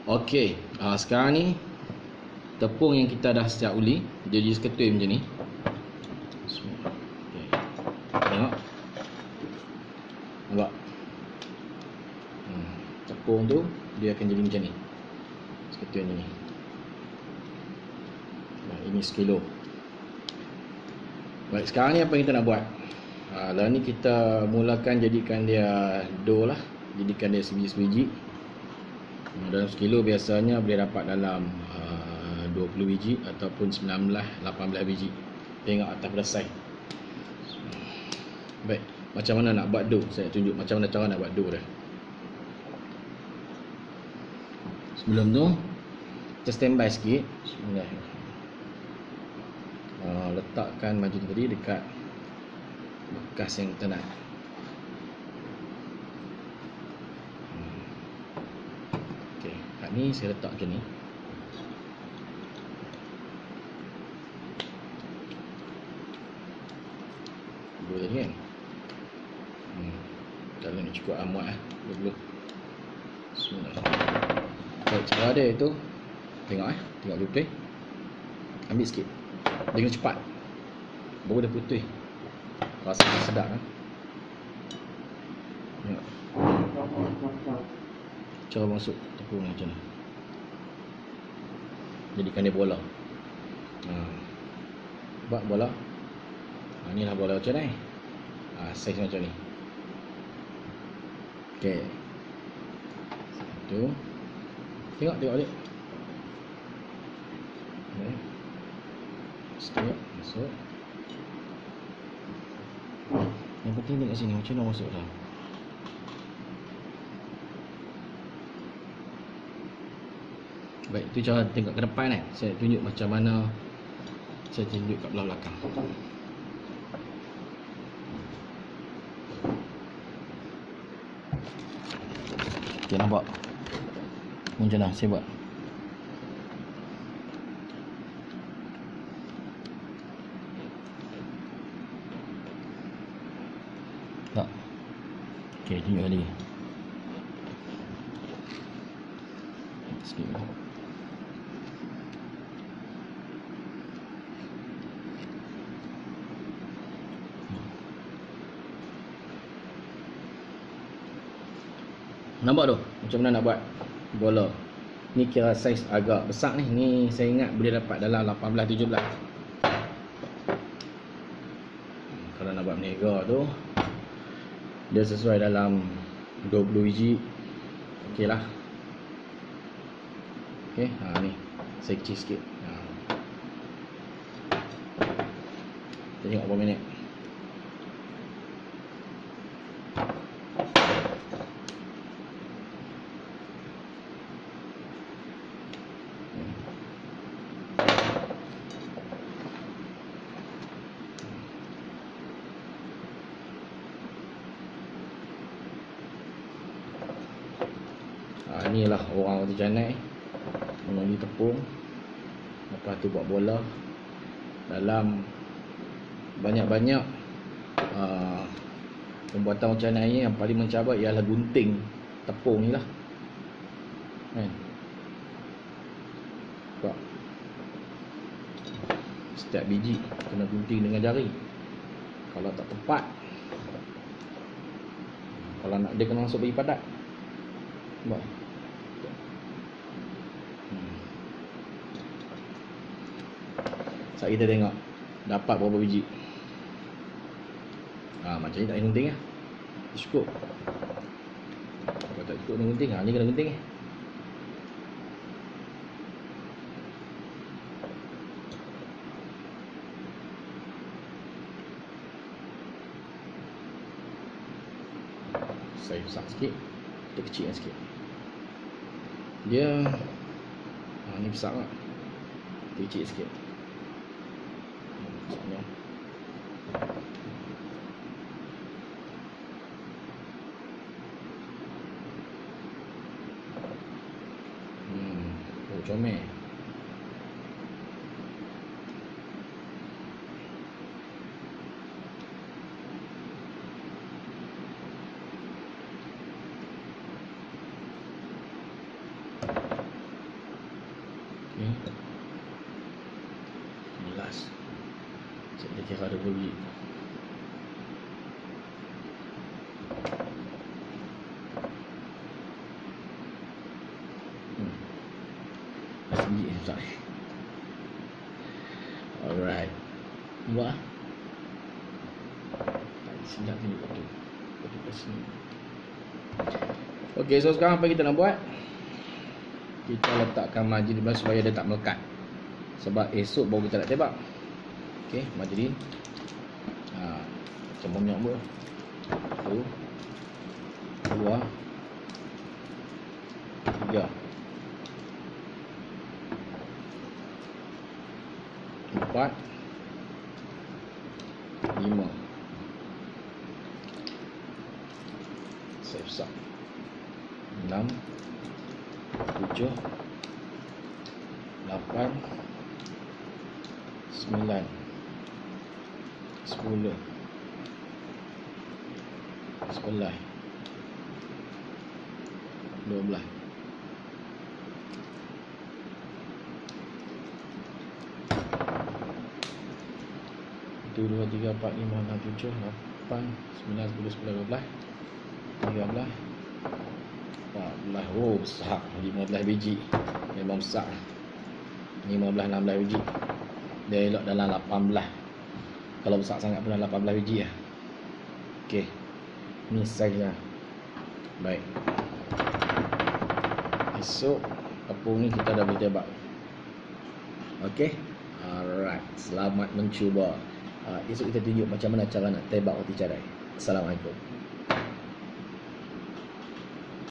Okey, sekarang ni tepung yang kita dah siap uli, dia jadi seketui macam ni. Okay. Tengok. Nampak? Tepung tu dia akan jadi macam ni. Seketui macam ni. Nah, ini sekilo. Baik, sekarang ni apa yang kita nak buat? Lah ni kita mulakan jadikan dia dough lah. Jadikan dia sebiji-sebiji. Dalam sekilo biasanya boleh dapat dalam 20 biji ataupun 19, 18 biji. Tengok atas pada saiz. Baik, macam mana nak buat dough? Saya tunjuk macam mana cara nak buat dough dah. Sebelum tu kita standby sikit. Bismillahirrahmanirrahim. Letakkan baju tadi dekat bekas yang kita nak. Okey, kat ni saya letak macam ni. Dua tadi kan. Kalau ni cukup amat lah dulu. Bismillahirrahmanirrahim. Baik, cara dia itu tengok tengok betul. Ambil sikit. Dia kena cepat. Baru dia putih. Rasa sedap kan. Tengok. Cara masuk tepung macam ni. Jadikan dia bola. Buat bola. Ni lah bola macam ni. Saiz macam ni. Okey. Satu. Tengok dia. Okay. Sikit masuk. Yang penting tengok sini macam mana masuk dah. Baik, itu cara tengok ke depan kan. Saya tunjuk macam mana. Saya tunjuk kat belah belakang. Okay, nampak macam mana saya buat. Tak. Okay, tunjuk lagi. Sikit. Nampak tu macam mana nak buat bola. Ni kira saiz agak besar ni. Ni saya ingat boleh dapat dalam 18 17. Kalau nak buat meniaga tu dia sesuai dalam 20 biji. Okey lah. Okey, ni saya kecil sikit. Tengok berapa minit. Inilah orang roti canai mengundi tepung, lepas tu buat bola. Dalam banyak-banyak pembuatan roti canai ni yang paling mencabar ialah gunting tepung ni lah kan. Nampak? Setiap biji kena gunting dengan jari. Kalau tak tepat, kalau nak dia kena masuk bagi padat. Nampak? Saat kita tengok dapat berapa biji. Macam ni tak payah gunting lah. Cukup. Kalau tak cukup kena gunting. Ni kena gunting Saya besar sikit, kita kecilkan sikit. Dia ni besar tak? Kita kecil sikit. Besarnya. Comel. Okay. 11. Saya kira ada bagi. Alright. Buat. Silap ni betul. Betul kat sini. Okey, so sekarang apa kita nak buat? Kita letakkan margin di supaya dia tak melekat. Sebab esok baru kita nak tembak. Okey, margin. Macam banyak pun. Satu. Dua. Tiga. 4 5 Save sub 6 7 8 9 10 11 12 1, 2, 3, 4, 5, 6, 7, 8, 9, 10, 11, 12, 13, 14. Oh, besar. 15 biji. Memang besar. 15, 16 biji. Dia elok dalam 18. Kalau besar sangat pun dalam 18 biji lah. Okey. Ni saiz lah. Baik. Esok tepung ni kita dah boleh tebak. Okey. Alright. Selamat mencuba. Esok kita tunjuk macam mana cara nak tebak roti cadai. Assalamualaikum.